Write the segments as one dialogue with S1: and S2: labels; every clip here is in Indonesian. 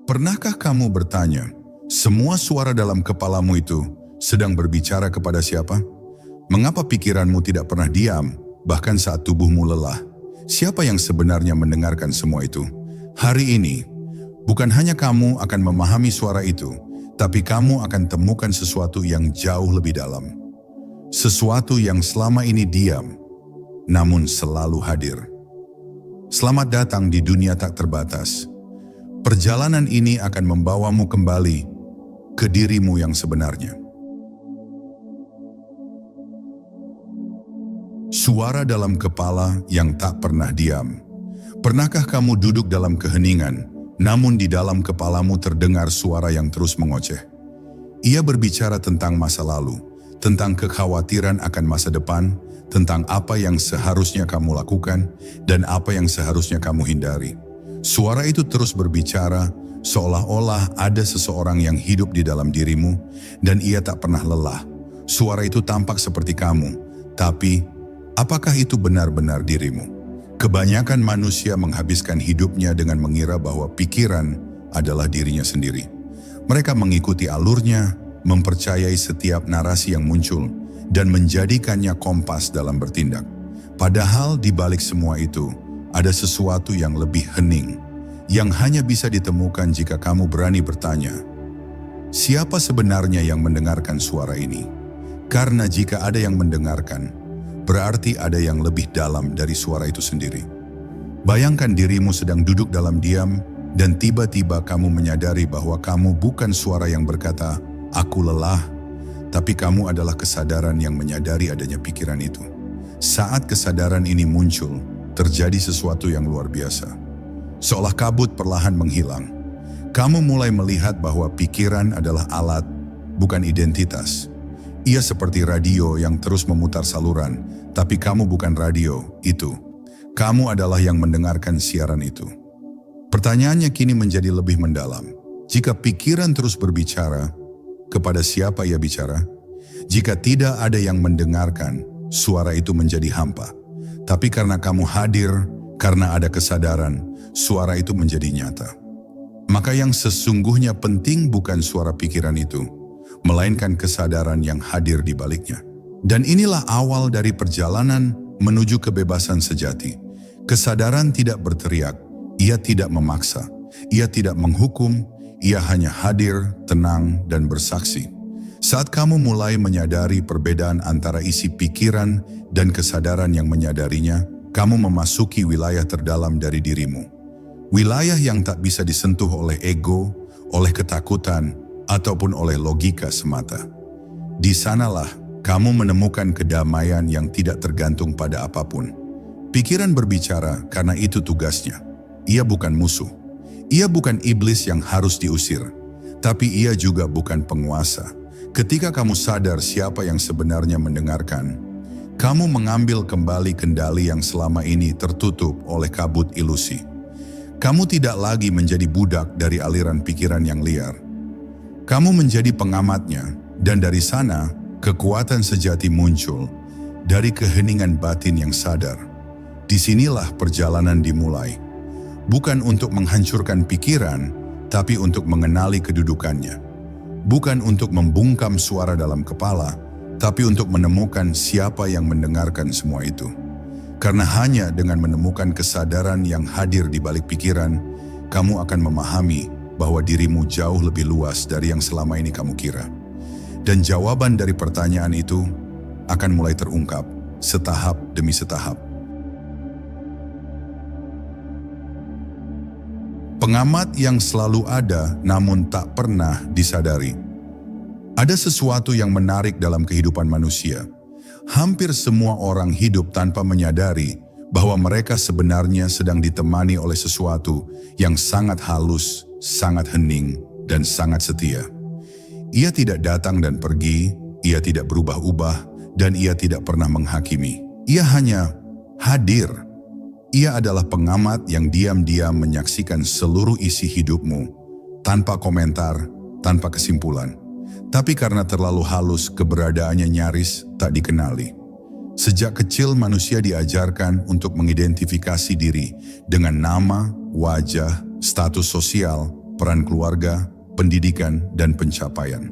S1: Pernahkah kamu bertanya, semua suara dalam kepalamu itu sedang berbicara kepada siapa? Mengapa pikiranmu tidak pernah diam, bahkan saat tubuhmu lelah? Siapa yang sebenarnya mendengarkan semua itu? Hari ini, bukan hanya kamu akan memahami suara itu, tapi kamu akan temukan sesuatu yang jauh lebih dalam. Sesuatu yang selama ini diam, namun selalu hadir. Selamat datang di dunia tak terbatas. Perjalanan ini akan membawamu kembali ke dirimu yang sebenarnya. Suara dalam kepala yang tak pernah diam. Pernahkah kamu duduk dalam keheningan, namun di dalam kepalamu terdengar suara yang terus mengoceh? Ia berbicara tentang masa lalu, tentang kekhawatiran akan masa depan, tentang apa yang seharusnya kamu lakukan, dan apa yang seharusnya kamu hindari. Suara itu terus berbicara, seolah-olah ada seseorang yang hidup di dalam dirimu, dan ia tak pernah lelah. Suara itu tampak seperti kamu, tapi apakah itu benar-benar dirimu? Kebanyakan manusia menghabiskan hidupnya dengan mengira bahwa pikiran adalah dirinya sendiri. Mereka mengikuti alurnya, mempercayai setiap narasi yang muncul, dan menjadikannya kompas dalam bertindak. Padahal di balik semua itu, ada sesuatu yang lebih hening, yang hanya bisa ditemukan jika kamu berani bertanya, siapa sebenarnya yang mendengarkan suara ini? Karena jika ada yang mendengarkan, berarti ada yang lebih dalam dari suara itu sendiri. Bayangkan dirimu sedang duduk dalam diam, dan tiba-tiba kamu menyadari bahwa kamu bukan suara yang berkata, "Aku lelah," tapi kamu adalah kesadaran yang menyadari adanya pikiran itu. Saat kesadaran ini muncul, terjadi sesuatu yang luar biasa. Seolah kabut perlahan menghilang. Kamu mulai melihat bahwa pikiran adalah alat, bukan identitas. Ia seperti radio yang terus memutar saluran, tapi kamu bukan radio itu. Kamu adalah yang mendengarkan siaran itu. Pertanyaannya kini menjadi lebih mendalam. Jika pikiran terus berbicara, kepada siapa ia bicara? Jika tidak ada yang mendengarkan, suara itu menjadi hampa. Tapi karena kamu hadir, karena ada kesadaran, suara itu menjadi nyata. Maka yang sesungguhnya penting bukan suara pikiran itu, melainkan kesadaran yang hadir di baliknya. Dan inilah awal dari perjalanan menuju kebebasan sejati. Kesadaran tidak berteriak, ia tidak memaksa, ia tidak menghukum, ia hanya hadir, tenang, dan bersaksi. Saat kamu mulai menyadari perbedaan antara isi pikiran dan kesadaran yang menyadarinya, kamu memasuki wilayah terdalam dari dirimu. Wilayah yang tak bisa disentuh oleh ego, oleh ketakutan, ataupun oleh logika semata. Di sanalah kamu menemukan kedamaian yang tidak tergantung pada apapun. Pikiran berbicara karena itu tugasnya. Ia bukan musuh. Ia bukan iblis yang harus diusir, tapi ia juga bukan penguasa. Ketika kamu sadar siapa yang sebenarnya mendengarkan, kamu mengambil kembali kendali yang selama ini tertutup oleh kabut ilusi. Kamu tidak lagi menjadi budak dari aliran pikiran yang liar. Kamu menjadi pengamatnya, dan dari sana kekuatan sejati muncul dari keheningan batin yang sadar. Disinilah perjalanan dimulai. Bukan untuk menghancurkan pikiran, tapi untuk mengenali kedudukannya. Bukan untuk membungkam suara dalam kepala, tapi untuk menemukan siapa yang mendengarkan semua itu. Karena hanya dengan menemukan kesadaran yang hadir di balik pikiran, kamu akan memahami bahwa dirimu jauh lebih luas dari yang selama ini kamu kira. Dan jawaban dari pertanyaan itu akan mulai terungkap setahap demi setahap. Pengamat yang selalu ada namun tak pernah disadari. Ada sesuatu yang menarik dalam kehidupan manusia. Hampir semua orang hidup tanpa menyadari bahwa mereka sebenarnya sedang ditemani oleh sesuatu yang sangat halus, sangat hening, dan sangat setia. Ia tidak datang dan pergi, ia tidak berubah-ubah, dan ia tidak pernah menghakimi. Ia hanya hadir. Ia adalah pengamat yang diam-diam menyaksikan seluruh isi hidupmu, tanpa komentar, tanpa kesimpulan. Tapi karena terlalu halus, keberadaannya nyaris tak dikenali. Sejak kecil manusia diajarkan untuk mengidentifikasi diri dengan nama, wajah, status sosial, peran keluarga, pendidikan, dan pencapaian.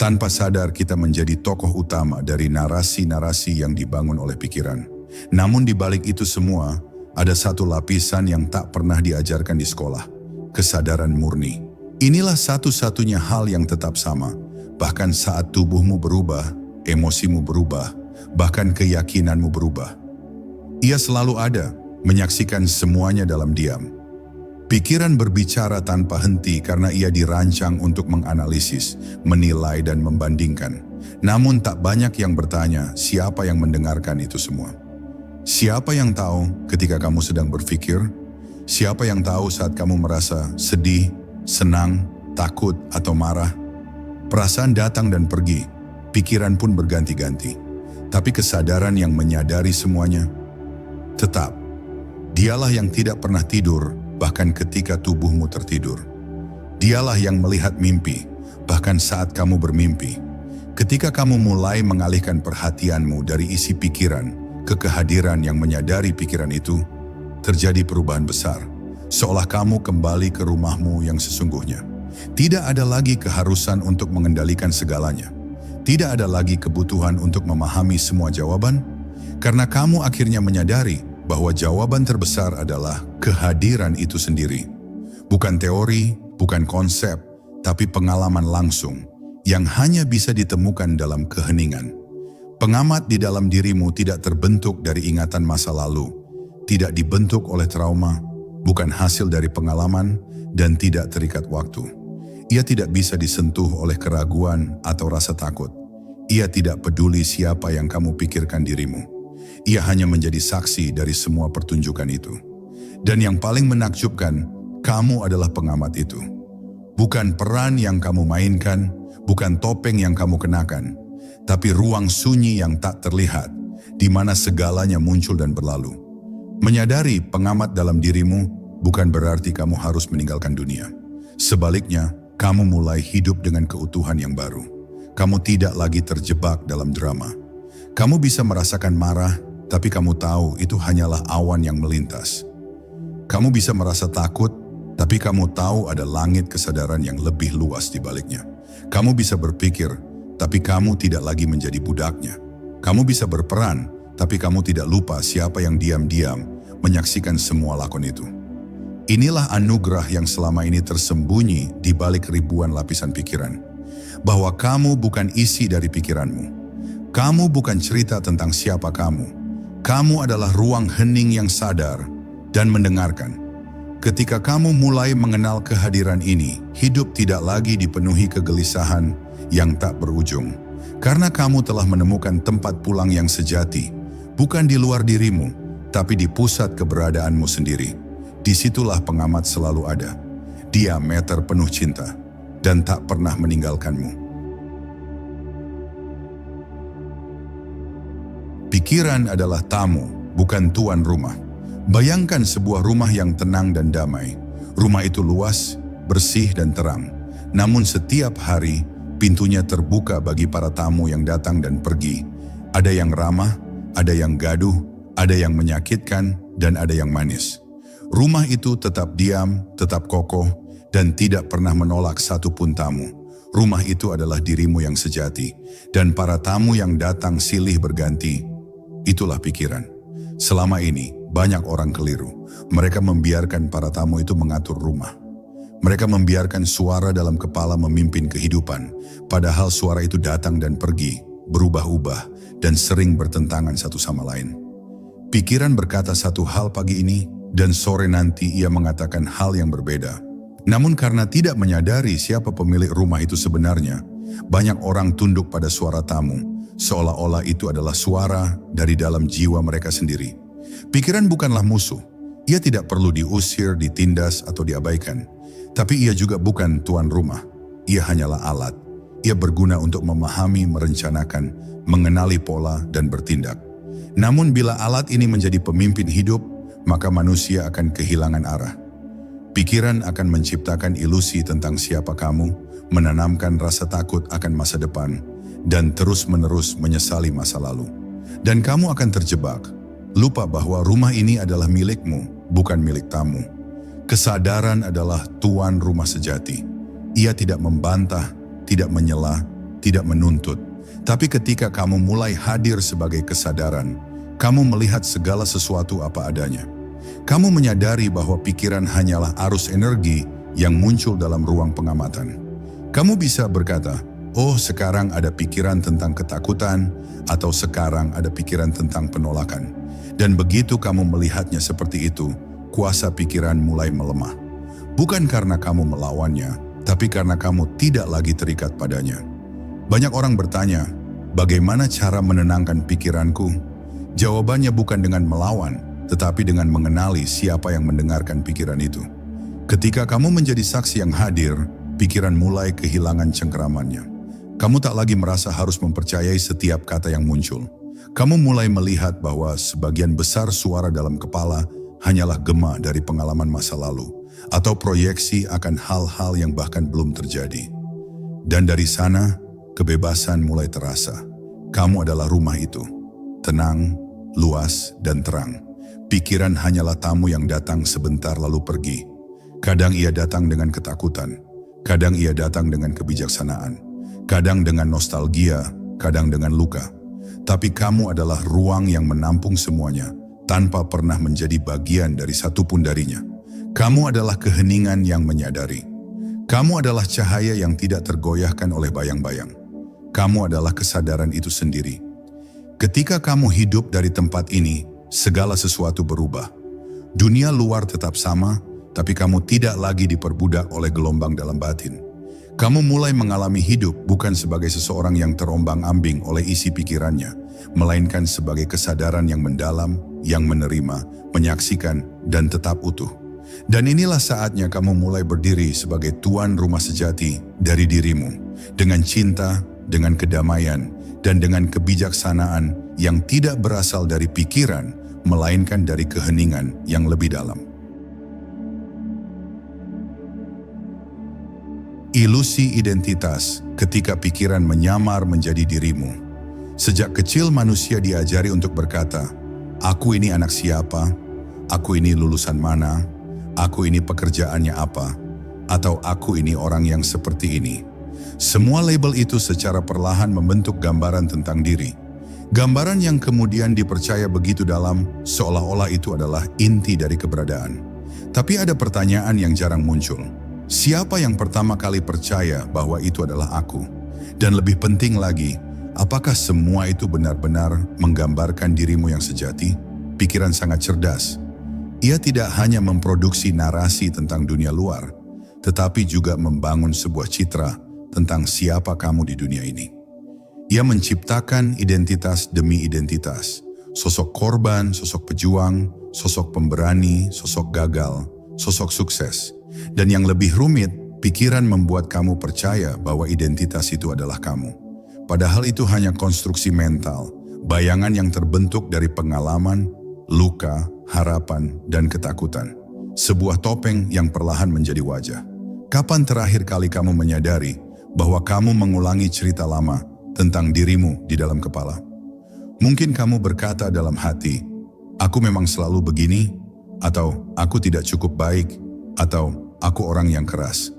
S1: Tanpa sadar kita menjadi tokoh utama dari narasi-narasi yang dibangun oleh pikiran. Namun di balik itu semua, ada satu lapisan yang tak pernah diajarkan di sekolah, kesadaran murni. Inilah satu-satunya hal yang tetap sama, bahkan saat tubuhmu berubah, emosimu berubah, bahkan keyakinanmu berubah. Ia selalu ada, menyaksikan semuanya dalam diam. Pikiran berbicara tanpa henti karena ia dirancang untuk menganalisis, menilai dan membandingkan. Namun tak banyak yang bertanya siapa yang mendengarkan itu semua. Siapa yang tahu ketika kamu sedang berpikir? Siapa yang tahu saat kamu merasa sedih, senang, takut atau marah? Perasaan datang dan pergi, pikiran pun berganti-ganti. Tapi kesadaran yang menyadari semuanya tetap. Dialah yang tidak pernah tidur, bahkan ketika tubuhmu tertidur. Dialah yang melihat mimpi, bahkan saat kamu bermimpi. Ketika kamu mulai mengalihkan perhatianmu dari isi pikiran ke kehadiran yang menyadari pikiran itu, terjadi perubahan besar. Seolah kamu kembali ke rumahmu yang sesungguhnya. Tidak ada lagi keharusan untuk mengendalikan segalanya. Tidak ada lagi kebutuhan untuk memahami semua jawaban, karena kamu akhirnya menyadari bahwa jawaban terbesar adalah kehadiran itu sendiri. Bukan teori, bukan konsep, tapi pengalaman langsung yang hanya bisa ditemukan dalam keheningan. Pengamat di dalam dirimu tidak terbentuk dari ingatan masa lalu, tidak dibentuk oleh trauma, bukan hasil dari pengalaman, dan tidak terikat waktu. Ia tidak bisa disentuh oleh keraguan atau rasa takut. Ia tidak peduli siapa yang kamu pikirkan dirimu. Ia hanya menjadi saksi dari semua pertunjukan itu. Dan yang paling menakjubkan, kamu adalah pengamat itu. Bukan peran yang kamu mainkan, bukan topeng yang kamu kenakan, tapi ruang sunyi yang tak terlihat, di mana segalanya muncul dan berlalu. Menyadari pengamat dalam dirimu bukan berarti kamu harus meninggalkan dunia. Sebaliknya, kamu mulai hidup dengan keutuhan yang baru. Kamu tidak lagi terjebak dalam drama. Kamu bisa merasakan marah, tapi kamu tahu itu hanyalah awan yang melintas. Kamu bisa merasa takut, tapi kamu tahu ada langit kesadaran yang lebih luas di baliknya. Kamu bisa berpikir, tapi kamu tidak lagi menjadi budaknya. Kamu bisa berperan, tapi kamu tidak lupa siapa yang diam-diam menyaksikan semua lakon itu. Inilah anugerah yang selama ini tersembunyi di balik ribuan lapisan pikiran. Bahwa kamu bukan isi dari pikiranmu. Kamu bukan cerita tentang siapa kamu. Kamu adalah ruang hening yang sadar dan mendengarkan. Ketika kamu mulai mengenal kehadiran ini, hidup tidak lagi dipenuhi kegelisahan yang tak berujung. Karena kamu telah menemukan tempat pulang yang sejati, bukan di luar dirimu, tapi di pusat keberadaanmu sendiri. Disitulah pengamat selalu ada. Dia meter penuh cinta dan tak pernah meninggalkanmu. Pikiran adalah tamu, bukan tuan rumah. Bayangkan sebuah rumah yang tenang dan damai. Rumah itu luas, bersih dan terang. Namun setiap hari, pintunya terbuka bagi para tamu yang datang dan pergi. Ada yang ramah, ada yang gaduh, ada yang menyakitkan, dan ada yang manis. Rumah itu tetap diam, tetap kokoh, dan tidak pernah menolak satupun tamu. Rumah itu adalah dirimu yang sejati, dan para tamu yang datang silih berganti. Itulah pikiran. Selama ini, banyak orang keliru. Mereka membiarkan para tamu itu mengatur rumah. Mereka membiarkan suara dalam kepala memimpin kehidupan, padahal suara itu datang dan pergi, berubah-ubah, dan sering bertentangan satu sama lain. Pikiran berkata satu hal pagi ini, dan sore nanti ia mengatakan hal yang berbeda. Namun karena tidak menyadari siapa pemilik rumah itu sebenarnya, banyak orang tunduk pada suara tamu, seolah-olah itu adalah suara dari dalam jiwa mereka sendiri. Pikiran bukanlah musuh. Ia tidak perlu diusir, ditindas, atau diabaikan. Tapi ia juga bukan tuan rumah. Ia hanyalah alat. Ia berguna untuk memahami, merencanakan, mengenali pola, dan bertindak. Namun bila alat ini menjadi pemimpin hidup, maka manusia akan kehilangan arah. Pikiran akan menciptakan ilusi tentang siapa kamu, menanamkan rasa takut akan masa depan, dan terus-menerus menyesali masa lalu. Dan kamu akan terjebak, lupa bahwa rumah ini adalah milikmu, bukan milik tamu. Kesadaran adalah tuan rumah sejati. Ia tidak membantah, tidak menyela, tidak menuntut. Tapi ketika kamu mulai hadir sebagai kesadaran, kamu melihat segala sesuatu apa adanya. Kamu menyadari bahwa pikiran hanyalah arus energi yang muncul dalam ruang pengamatan. Kamu bisa berkata, oh sekarang ada pikiran tentang ketakutan, atau sekarang ada pikiran tentang penolakan. Dan begitu kamu melihatnya seperti itu, kuasa pikiran mulai melemah. Bukan karena kamu melawannya, tapi karena kamu tidak lagi terikat padanya. Banyak orang bertanya, bagaimana cara menenangkan pikiranku? Jawabannya bukan dengan melawan, tetapi dengan mengenali siapa yang mendengarkan pikiran itu. Ketika kamu menjadi saksi yang hadir, pikiran mulai kehilangan cengkeramannya. Kamu tak lagi merasa harus mempercayai setiap kata yang muncul. Kamu mulai melihat bahwa sebagian besar suara dalam kepala hanyalah gema dari pengalaman masa lalu, atau proyeksi akan hal-hal yang bahkan belum terjadi. Dan dari sana, kebebasan mulai terasa. Kamu adalah rumah itu, tenang, luas, dan terang. Pikiran hanyalah tamu yang datang sebentar lalu pergi. Kadang ia datang dengan ketakutan, kadang ia datang dengan kebijaksanaan. Kadang dengan nostalgia, kadang dengan luka. Tapi kamu adalah ruang yang menampung semuanya, tanpa pernah menjadi bagian dari satupun darinya. Kamu adalah keheningan yang menyadari. Kamu adalah cahaya yang tidak tergoyahkan oleh bayang-bayang. Kamu adalah kesadaran itu sendiri. Ketika kamu hidup dari tempat ini, segala sesuatu berubah. Dunia luar tetap sama, tapi kamu tidak lagi diperbudak oleh gelombang dalam batin. Kamu mulai mengalami hidup bukan sebagai seseorang yang terombang-ambing oleh isi pikirannya, melainkan sebagai kesadaran yang mendalam, yang menerima, menyaksikan, dan tetap utuh. Dan inilah saatnya kamu mulai berdiri sebagai tuan rumah sejati dari dirimu, dengan cinta, dengan kedamaian, dan dengan kebijaksanaan yang tidak berasal dari pikiran, melainkan dari keheningan yang lebih dalam. Ilusi identitas ketika pikiran menyamar menjadi dirimu. Sejak kecil manusia diajari untuk berkata, aku ini anak siapa, aku ini lulusan mana, aku ini pekerjaannya apa, atau aku ini orang yang seperti ini. Semua label itu secara perlahan membentuk gambaran tentang diri. Gambaran yang kemudian dipercaya begitu dalam, seolah-olah itu adalah inti dari keberadaan. Tapi ada pertanyaan yang jarang muncul. Siapa yang pertama kali percaya bahwa itu adalah aku? Dan lebih penting lagi, apakah semua itu benar-benar menggambarkan dirimu yang sejati? Pikiran sangat cerdas. Ia tidak hanya memproduksi narasi tentang dunia luar, tetapi juga membangun sebuah citra tentang siapa kamu di dunia ini. Ia menciptakan identitas demi identitas. Sosok korban, sosok pejuang, sosok pemberani, sosok gagal, sosok sukses. Dan yang lebih rumit, pikiran membuat kamu percaya bahwa identitas itu adalah kamu. Padahal itu hanya konstruksi mental, bayangan yang terbentuk dari pengalaman, luka, harapan, dan ketakutan. Sebuah topeng yang perlahan menjadi wajah. Kapan terakhir kali kamu menyadari bahwa kamu mengulangi cerita lama tentang dirimu di dalam kepala? Mungkin kamu berkata dalam hati, aku memang selalu begini, atau aku tidak cukup baik, atau aku orang yang keras.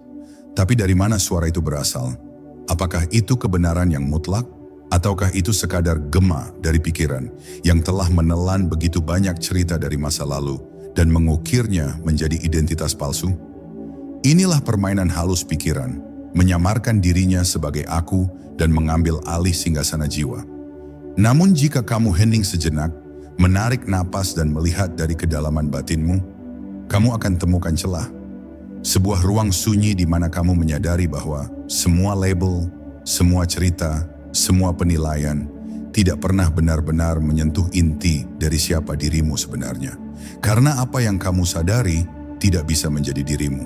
S1: Tapi dari mana suara itu berasal? Apakah itu kebenaran yang mutlak? Ataukah itu sekadar gema dari pikiran yang telah menelan begitu banyak cerita dari masa lalu dan mengukirnya menjadi identitas palsu? Inilah permainan halus pikiran, menyamarkan dirinya sebagai aku dan mengambil alih singgasana jiwa. Namun jika kamu hening sejenak, menarik napas dan melihat dari kedalaman batinmu, kamu akan temukan celah. Sebuah ruang sunyi di mana kamu menyadari bahwa semua label, semua cerita, semua penilaian tidak pernah benar-benar menyentuh inti dari siapa dirimu sebenarnya. Karena apa yang kamu sadari tidak bisa menjadi dirimu.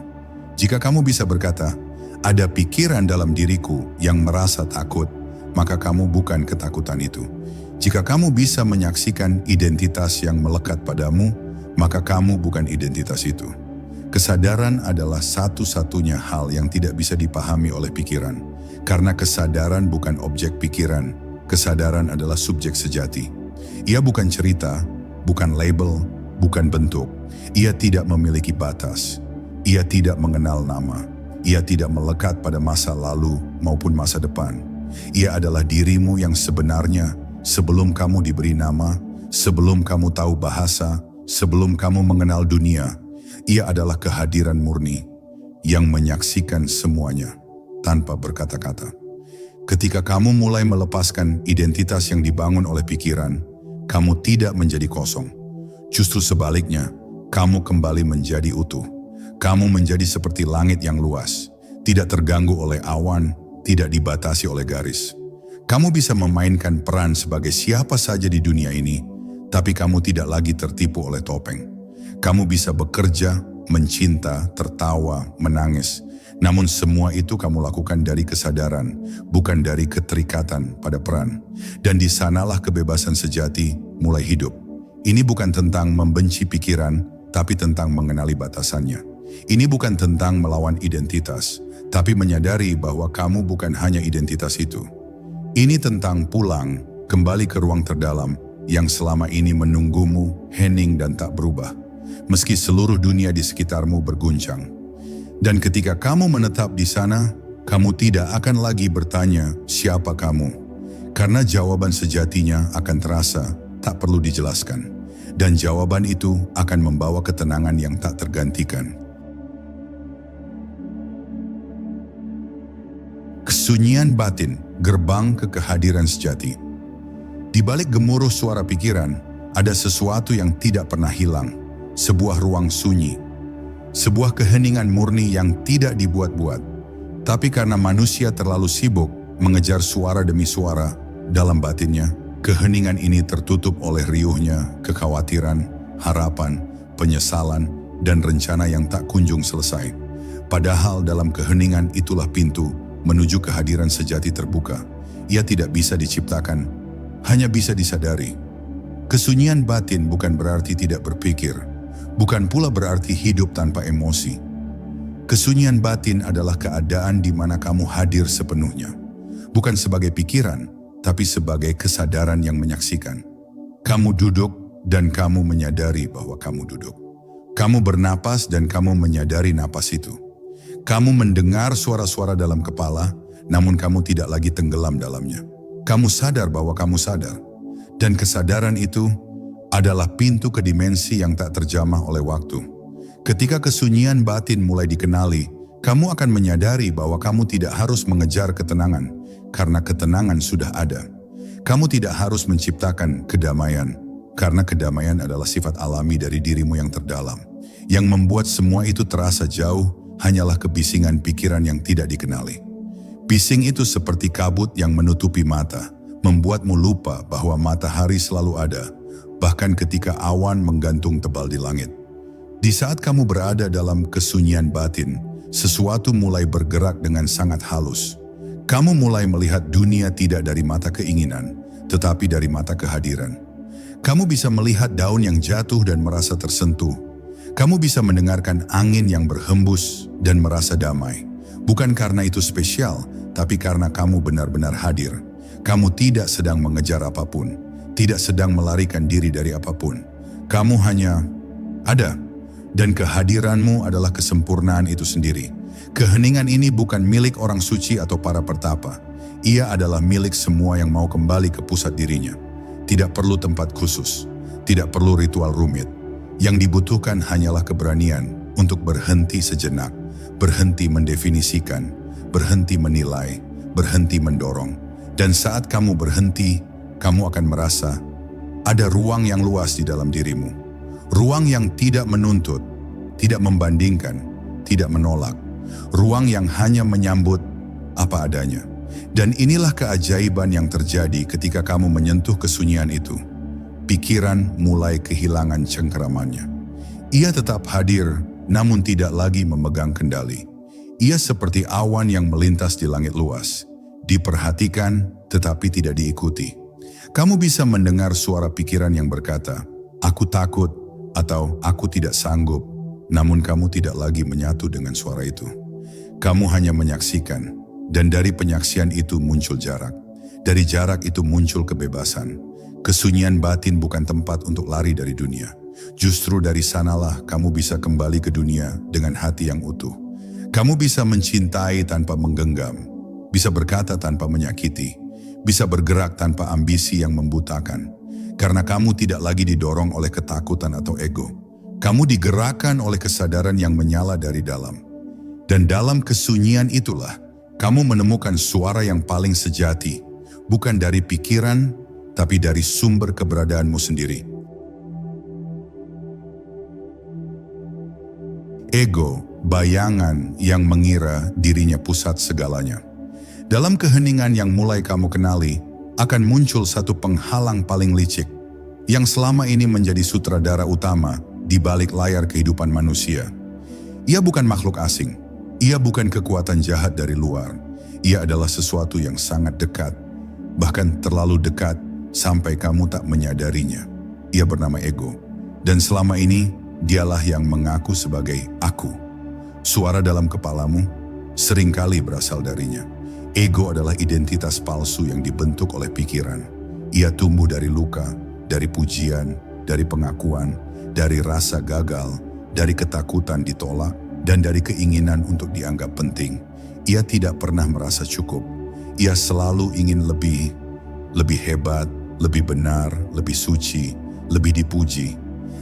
S1: Jika kamu bisa berkata, ada pikiran dalam diriku yang merasa takut, maka kamu bukan ketakutan itu. Jika kamu bisa menyaksikan identitas yang melekat padamu, maka kamu bukan identitas itu. Kesadaran adalah satu-satunya hal yang tidak bisa dipahami oleh pikiran. Karena kesadaran bukan objek pikiran, kesadaran adalah subjek sejati. Ia bukan cerita, bukan label, bukan bentuk. Ia tidak memiliki batas. Ia tidak mengenal nama. Ia tidak melekat pada masa lalu maupun masa depan. Ia adalah dirimu yang sebenarnya sebelum kamu diberi nama, sebelum kamu tahu bahasa, sebelum kamu mengenal dunia. Ia adalah kehadiran murni yang menyaksikan semuanya tanpa berkata-kata. Ketika kamu mulai melepaskan identitas yang dibangun oleh pikiran, kamu tidak menjadi kosong. Justru sebaliknya, kamu kembali menjadi utuh. Kamu menjadi seperti langit yang luas, tidak terganggu oleh awan, tidak dibatasi oleh garis. Kamu bisa memainkan peran sebagai siapa saja di dunia ini, tapi kamu tidak lagi tertipu oleh topeng. Kamu bisa bekerja, mencinta, tertawa, menangis. Namun semua itu kamu lakukan dari kesadaran, bukan dari keterikatan pada peran. Dan di sanalah kebebasan sejati mulai hidup. Ini bukan tentang membenci pikiran, tapi tentang mengenali batasannya. Ini bukan tentang melawan identitas, tapi menyadari bahwa kamu bukan hanya identitas itu. Ini tentang pulang, kembali ke ruang terdalam yang selama ini menunggumu, hening dan tak berubah. Meski seluruh dunia di sekitarmu berguncang. Dan ketika kamu menetap di sana, kamu tidak akan lagi bertanya siapa kamu. Karena jawaban sejatinya akan terasa, tak perlu dijelaskan. Dan jawaban itu akan membawa ketenangan yang tak tergantikan. Kesunyian batin, gerbang ke kehadiran sejati. Di balik gemuruh suara pikiran, ada sesuatu yang tidak pernah hilang. Sebuah ruang sunyi. Sebuah keheningan murni yang tidak dibuat-buat. Tapi karena manusia terlalu sibuk mengejar suara demi suara dalam batinnya, keheningan ini tertutup oleh riuhnya kekhawatiran, harapan, penyesalan, dan rencana yang tak kunjung selesai. Padahal dalam keheningan itulah pintu menuju kehadiran sejati terbuka. Ia tidak bisa diciptakan, hanya bisa disadari. Kesunyian batin bukan berarti tidak berpikir, bukan pula berarti hidup tanpa emosi. Kesunyian batin adalah keadaan di mana kamu hadir sepenuhnya. Bukan sebagai pikiran, tapi sebagai kesadaran yang menyaksikan. Kamu duduk dan kamu menyadari bahwa kamu duduk. Kamu bernapas dan kamu menyadari napas itu. Kamu mendengar suara-suara dalam kepala, namun kamu tidak lagi tenggelam dalamnya. Kamu sadar bahwa kamu sadar. Dan kesadaran itu adalah pintu ke dimensi yang tak terjamah oleh waktu. Ketika kesunyian batin mulai dikenali, kamu akan menyadari bahwa kamu tidak harus mengejar ketenangan, karena ketenangan sudah ada. Kamu tidak harus menciptakan kedamaian, karena kedamaian adalah sifat alami dari dirimu yang terdalam. Yang membuat semua itu terasa jauh, hanyalah kebisingan pikiran yang tidak dikenali. Bising itu seperti kabut yang menutupi mata, membuatmu lupa bahwa matahari selalu ada, bahkan ketika awan menggantung tebal di langit. Di saat kamu berada dalam kesunyian batin, sesuatu mulai bergerak dengan sangat halus. Kamu mulai melihat dunia tidak dari mata keinginan, tetapi dari mata kehadiran. Kamu bisa melihat daun yang jatuh dan merasa tersentuh. Kamu bisa mendengarkan angin yang berhembus dan merasa damai. Bukan karena itu spesial, tapi karena kamu benar-benar hadir. Kamu tidak sedang mengejar apapun, tidak sedang melarikan diri dari apapun. Kamu hanya ada, dan kehadiranmu adalah kesempurnaan itu sendiri. Keheningan ini bukan milik orang suci atau para pertapa. Ia adalah milik semua yang mau kembali ke pusat dirinya. Tidak perlu tempat khusus, tidak perlu ritual rumit. Yang dibutuhkan hanyalah keberanian untuk berhenti sejenak, berhenti mendefinisikan, berhenti menilai, berhenti mendorong. Dan saat kamu berhenti, kamu akan merasa ada ruang yang luas di dalam dirimu. Ruang yang tidak menuntut, tidak membandingkan, tidak menolak. Ruang yang hanya menyambut apa adanya. Dan inilah keajaiban yang terjadi ketika kamu menyentuh kesunyian itu. Pikiran mulai kehilangan cengkeramannya. Ia tetap hadir, namun tidak lagi memegang kendali. Ia seperti awan yang melintas di langit luas. Diperhatikan, tetapi tidak diikuti. Kamu bisa mendengar suara pikiran yang berkata, "Aku takut," atau "Aku tidak sanggup." Namun kamu tidak lagi menyatu dengan suara itu. Kamu hanya menyaksikan, dan dari penyaksian itu muncul jarak. Dari jarak itu muncul kebebasan. Kesunyian batin bukan tempat untuk lari dari dunia. Justru dari sanalah kamu bisa kembali ke dunia dengan hati yang utuh. Kamu bisa mencintai tanpa menggenggam, bisa berkata tanpa menyakiti, bisa bergerak tanpa ambisi yang membutakan. Karena kamu tidak lagi didorong oleh ketakutan atau ego. Kamu digerakkan oleh kesadaran yang menyala dari dalam. Dan dalam kesunyian itulah, kamu menemukan suara yang paling sejati, bukan dari pikiran, tapi dari sumber keberadaanmu sendiri. Ego, bayangan yang mengira dirinya pusat segalanya. Dalam keheningan yang mulai kamu kenali, akan muncul satu penghalang paling licik, yang selama ini menjadi sutradara utama di balik layar kehidupan manusia. Ia bukan makhluk asing, ia bukan kekuatan jahat dari luar, ia adalah sesuatu yang sangat dekat, bahkan terlalu dekat sampai kamu tak menyadarinya. Ia bernama ego, dan selama ini dialah yang mengaku sebagai aku. Suara dalam kepalamu seringkali berasal darinya. Ego adalah identitas palsu yang dibentuk oleh pikiran. Ia tumbuh dari luka, dari pujian, dari pengakuan, dari rasa gagal, dari ketakutan ditolak, dan dari keinginan untuk dianggap penting. Ia tidak pernah merasa cukup. Ia selalu ingin lebih hebat, lebih benar, lebih suci, lebih dipuji.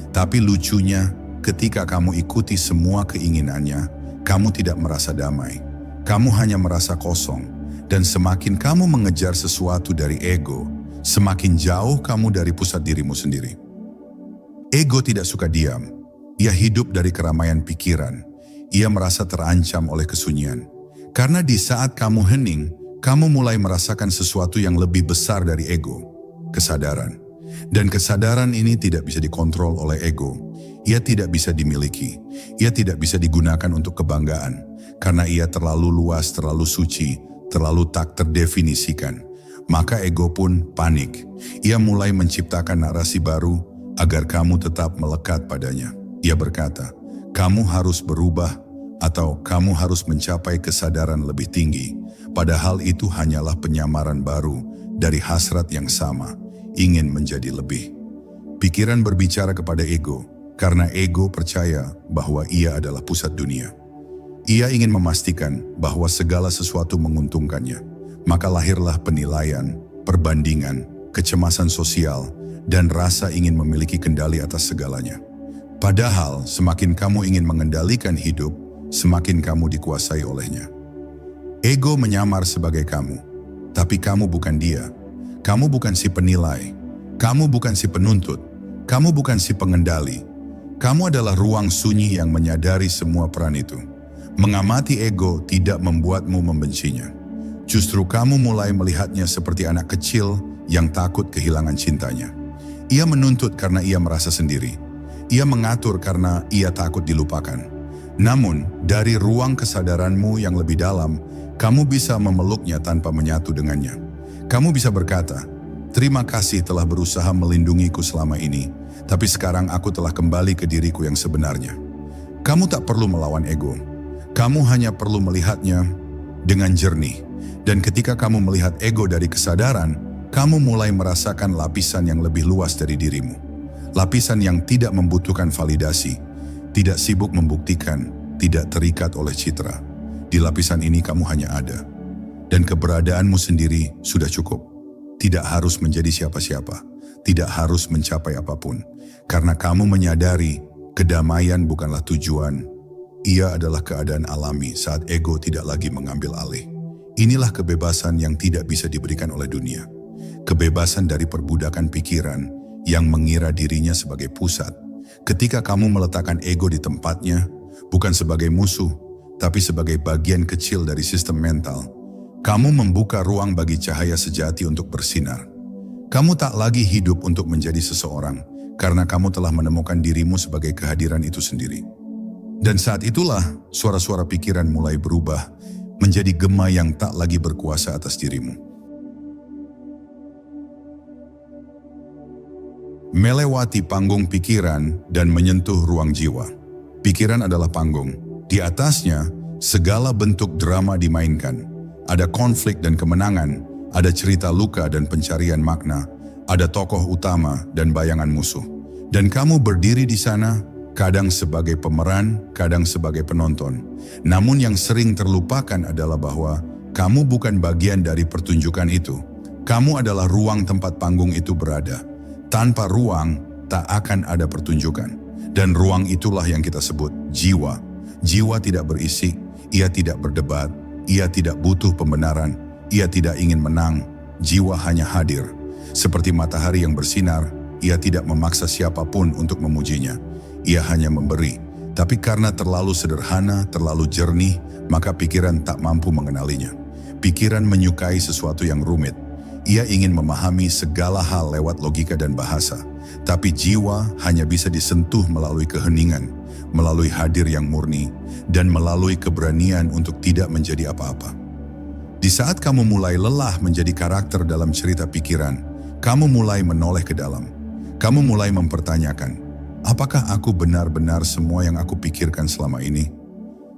S1: Tapi lucunya, ketika kamu ikuti semua keinginannya, kamu tidak merasa damai. Kamu hanya merasa kosong. Dan semakin kamu mengejar sesuatu dari ego, semakin jauh kamu dari pusat dirimu sendiri. Ego tidak suka diam. Ia hidup dari keramaian pikiran. Ia merasa terancam oleh kesunyian. Karena di saat kamu hening, kamu mulai merasakan sesuatu yang lebih besar dari ego, kesadaran. Dan kesadaran ini tidak bisa dikontrol oleh ego. Ia tidak bisa dimiliki. Ia tidak bisa digunakan untuk kebanggaan. Karena ia terlalu luas, terlalu suci, terlalu tak terdefinisikan. Maka ego pun panik. Ia mulai menciptakan narasi baru agar kamu tetap melekat padanya. Ia berkata, kamu harus berubah atau kamu harus mencapai kesadaran lebih tinggi. Padahal itu hanyalah penyamaran baru dari hasrat yang sama, ingin menjadi lebih. Pikiran berbicara kepada ego, karena ego percaya bahwa ia adalah pusat dunia. Ia ingin memastikan bahwa segala sesuatu menguntungkannya. Maka lahirlah penilaian, perbandingan, kecemasan sosial, dan rasa ingin memiliki kendali atas segalanya. Padahal semakin kamu ingin mengendalikan hidup, semakin kamu dikuasai olehnya. Ego menyamar sebagai kamu, tapi kamu bukan dia. Kamu bukan si penilai, kamu bukan si penuntut, kamu bukan si pengendali. Kamu adalah ruang sunyi yang menyadari semua peran itu. Mengamati ego tidak membuatmu membencinya. Justru kamu mulai melihatnya seperti anak kecil yang takut kehilangan cintanya. Ia menuntut karena ia merasa sendiri. Ia mengatur karena ia takut dilupakan. Namun, dari ruang kesadaranmu yang lebih dalam, kamu bisa memeluknya tanpa menyatu dengannya. Kamu bisa berkata, terima kasih telah berusaha melindungiku selama ini, tapi sekarang aku telah kembali ke diriku yang sebenarnya. Kamu tak perlu melawan ego. Kamu hanya perlu melihatnya dengan jernih. Dan ketika kamu melihat ego dari kesadaran, kamu mulai merasakan lapisan yang lebih luas dari dirimu. Lapisan yang tidak membutuhkan validasi, tidak sibuk membuktikan, tidak terikat oleh citra. Di lapisan ini kamu hanya ada. Dan keberadaanmu sendiri sudah cukup. Tidak harus menjadi siapa-siapa, tidak harus mencapai apapun. Karena kamu menyadari kedamaian bukanlah tujuan. Ia adalah keadaan alami saat ego tidak lagi mengambil alih. Inilah kebebasan yang tidak bisa diberikan oleh dunia. Kebebasan dari perbudakan pikiran yang mengira dirinya sebagai pusat. Ketika kamu meletakkan ego di tempatnya, bukan sebagai musuh, tapi sebagai bagian kecil dari sistem mental, kamu membuka ruang bagi cahaya sejati untuk bersinar. Kamu tak lagi hidup untuk menjadi seseorang, karena kamu telah menemukan dirimu sebagai kehadiran itu sendiri. Dan saat itulah suara-suara pikiran mulai berubah menjadi gema yang tak lagi berkuasa atas dirimu. Melewati panggung pikiran dan menyentuh ruang jiwa. Pikiran adalah panggung. Di atasnya, segala bentuk drama dimainkan. Ada konflik dan kemenangan, ada cerita luka dan pencarian makna, ada tokoh utama dan bayangan musuh. Dan kamu berdiri di sana, kadang sebagai pemeran, kadang sebagai penonton. Namun yang sering terlupakan adalah bahwa kamu bukan bagian dari pertunjukan itu. Kamu adalah ruang tempat panggung itu berada. Tanpa ruang, tak akan ada pertunjukan. Dan ruang itulah yang kita sebut jiwa. Jiwa tidak berisi, ia tidak berdebat, ia tidak butuh pembenaran, ia tidak ingin menang. Jiwa hanya hadir. Seperti matahari yang bersinar, ia tidak memaksa siapapun untuk memujinya. Ia hanya memberi. Tapi karena terlalu sederhana, terlalu jernih, maka pikiran tak mampu mengenalinya. Pikiran menyukai sesuatu yang rumit. Ia ingin memahami segala hal lewat logika dan bahasa. Tapi jiwa hanya bisa disentuh melalui keheningan, melalui hadir yang murni, dan melalui keberanian untuk tidak menjadi apa-apa. Di saat kamu mulai lelah menjadi karakter dalam cerita pikiran, kamu mulai menoleh ke dalam. Kamu mulai mempertanyakan, apakah aku benar-benar semua yang aku pikirkan selama ini?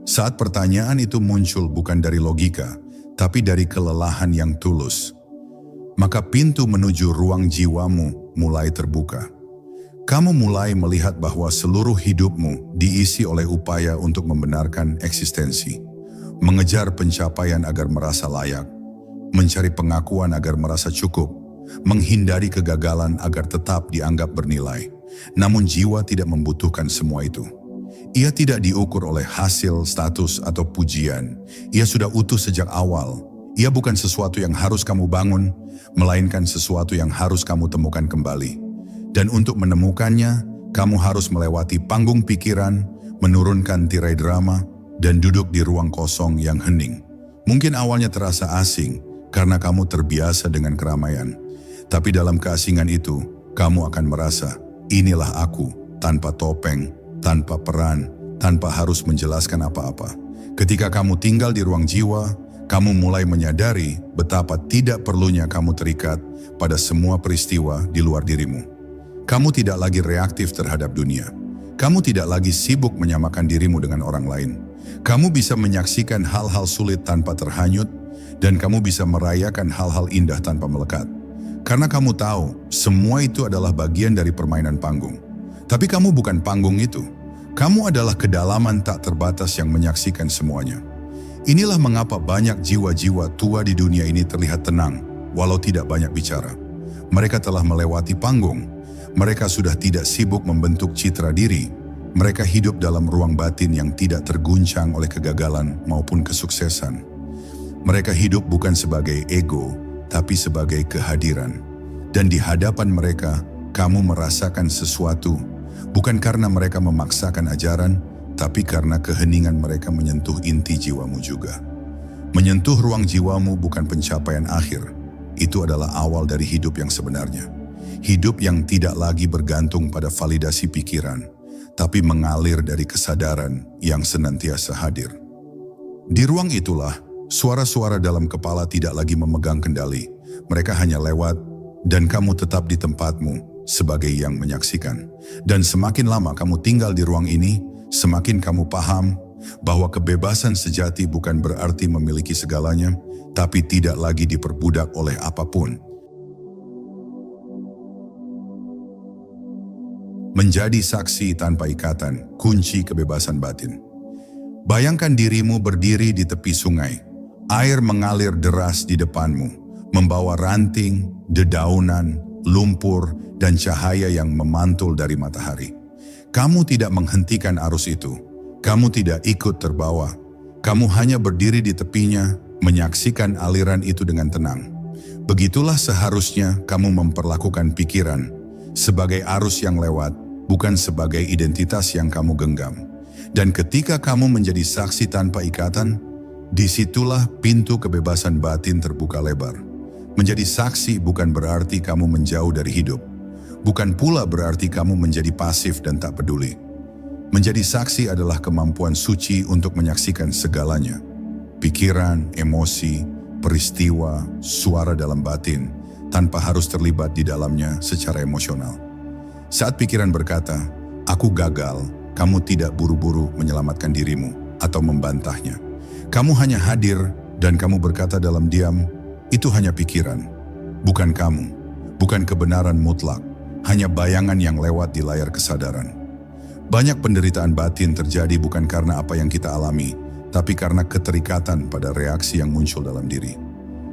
S1: Saat pertanyaan itu muncul bukan dari logika, tapi dari kelelahan yang tulus, maka pintu menuju ruang jiwamu mulai terbuka. Kamu mulai melihat bahwa seluruh hidupmu diisi oleh upaya untuk membenarkan eksistensi, mengejar pencapaian agar merasa layak, mencari pengakuan agar merasa cukup, menghindari kegagalan agar tetap dianggap bernilai. Namun jiwa tidak membutuhkan semua itu. Ia tidak diukur oleh hasil, status, atau pujian. Ia sudah utuh sejak awal. Ia bukan sesuatu yang harus kamu bangun, melainkan sesuatu yang harus kamu temukan kembali. Dan untuk menemukannya, kamu harus melewati panggung pikiran, menurunkan tirai drama, dan duduk di ruang kosong yang hening. Mungkin awalnya terasa asing, karena kamu terbiasa dengan keramaian. Tapi dalam keasingan itu, kamu akan merasa, inilah aku, tanpa topeng, tanpa peran, tanpa harus menjelaskan apa-apa. Ketika kamu tinggal di ruang jiwa, kamu mulai menyadari betapa tidak perlunya kamu terikat pada semua peristiwa di luar dirimu. Kamu tidak lagi reaktif terhadap dunia. Kamu tidak lagi sibuk menyamakan dirimu dengan orang lain. Kamu bisa menyaksikan hal-hal sulit tanpa terhanyut, dan kamu bisa merayakan hal-hal indah tanpa melekat. Karena kamu tahu, semua itu adalah bagian dari permainan panggung. Tapi kamu bukan panggung itu. Kamu adalah kedalaman tak terbatas yang menyaksikan semuanya. Inilah mengapa banyak jiwa-jiwa tua di dunia ini terlihat tenang, walau tidak banyak bicara. Mereka telah melewati panggung. Mereka sudah tidak sibuk membentuk citra diri. Mereka hidup dalam ruang batin yang tidak terguncang oleh kegagalan maupun kesuksesan. Mereka hidup bukan sebagai ego, tapi sebagai kehadiran. Dan di hadapan mereka, kamu merasakan sesuatu, bukan karena mereka memaksakan ajaran, tapi karena keheningan mereka menyentuh inti jiwamu juga. Menyentuh ruang jiwamu bukan pencapaian akhir, itu adalah awal dari hidup yang sebenarnya. Hidup yang tidak lagi bergantung pada validasi pikiran, tapi mengalir dari kesadaran yang senantiasa hadir. Di ruang itulah, suara-suara dalam kepala tidak lagi memegang kendali. Mereka hanya lewat, dan kamu tetap di tempatmu sebagai yang menyaksikan. Dan semakin lama kamu tinggal di ruang ini, semakin kamu paham bahwa kebebasan sejati bukan berarti memiliki segalanya, tapi tidak lagi diperbudak oleh apapun. Menjadi saksi tanpa ikatan, kunci kebebasan batin. Bayangkan dirimu berdiri di tepi sungai. Air mengalir deras di depanmu, membawa ranting, dedaunan, lumpur, dan cahaya yang memantul dari matahari. Kamu tidak menghentikan arus itu. Kamu tidak ikut terbawa. Kamu hanya berdiri di tepinya, menyaksikan aliran itu dengan tenang. Begitulah seharusnya kamu memperlakukan pikiran, sebagai arus yang lewat, bukan sebagai identitas yang kamu genggam. Dan ketika kamu menjadi saksi tanpa ikatan, disitulah pintu kebebasan batin terbuka lebar. Menjadi saksi bukan berarti kamu menjauh dari hidup. Bukan pula berarti kamu menjadi pasif dan tak peduli. Menjadi saksi adalah kemampuan suci untuk menyaksikan segalanya. Pikiran, emosi, peristiwa, suara dalam batin, tanpa harus terlibat di dalamnya secara emosional. Saat pikiran berkata, aku gagal, kamu tidak buru-buru menyelamatkan dirimu atau membantahnya. Kamu hanya hadir dan kamu berkata dalam diam, itu hanya pikiran, bukan kamu, bukan kebenaran mutlak, hanya bayangan yang lewat di layar kesadaran. Banyak penderitaan batin terjadi bukan karena apa yang kita alami, tapi karena keterikatan pada reaksi yang muncul dalam diri.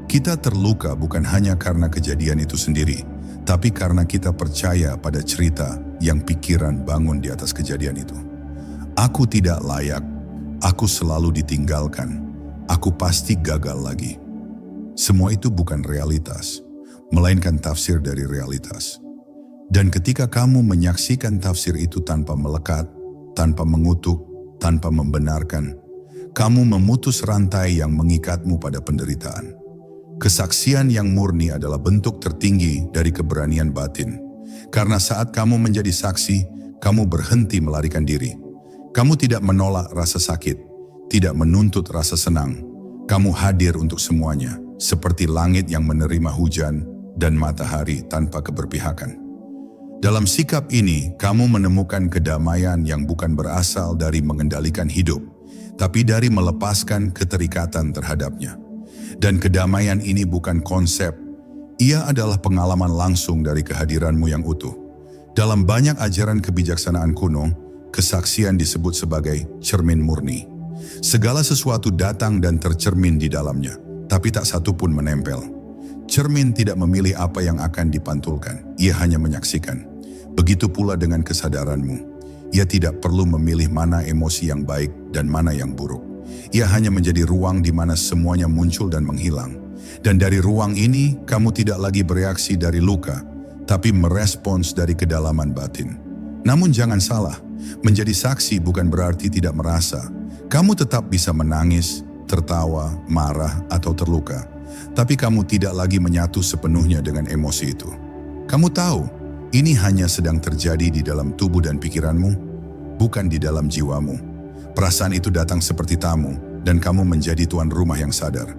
S1: Kita terluka bukan hanya karena kejadian itu sendiri, tapi karena kita percaya pada cerita yang pikiran bangun di atas kejadian itu. Aku tidak layak, aku selalu ditinggalkan, aku pasti gagal lagi. Semua itu bukan realitas, melainkan tafsir dari realitas. Dan ketika kamu menyaksikan tafsir itu tanpa melekat, tanpa mengutuk, tanpa membenarkan, kamu memutus rantai yang mengikatmu pada penderitaan. Kesaksian yang murni adalah bentuk tertinggi dari keberanian batin. Karena saat kamu menjadi saksi, kamu berhenti melarikan diri. Kamu tidak menolak rasa sakit, tidak menuntut rasa senang. Kamu hadir untuk semuanya, seperti langit yang menerima hujan dan matahari tanpa keberpihakan. Dalam sikap ini, kamu menemukan kedamaian yang bukan berasal dari mengendalikan hidup, tapi dari melepaskan keterikatan terhadapnya. Dan kedamaian ini bukan konsep, ia adalah pengalaman langsung dari kehadiranmu yang utuh. Dalam banyak ajaran kebijaksanaan kuno, kesaksian disebut sebagai cermin murni. Segala sesuatu datang dan tercermin di dalamnya, tapi tak satu pun menempel. Cermin tidak memilih apa yang akan dipantulkan, ia hanya menyaksikan. Begitu pula dengan kesadaranmu. Ia tidak perlu memilih mana emosi yang baik dan mana yang buruk. Ia hanya menjadi ruang di mana semuanya muncul dan menghilang. Dan dari ruang ini, kamu tidak lagi bereaksi dari luka, tapi merespons dari kedalaman batin. Namun jangan salah, menjadi saksi bukan berarti tidak merasa. Kamu tetap bisa menangis, tertawa, marah, atau terluka. Tapi kamu tidak lagi menyatu sepenuhnya dengan emosi itu. Kamu tahu, ini hanya sedang terjadi di dalam tubuh dan pikiranmu, bukan di dalam jiwamu. Perasaan itu datang seperti tamu, dan kamu menjadi tuan rumah yang sadar.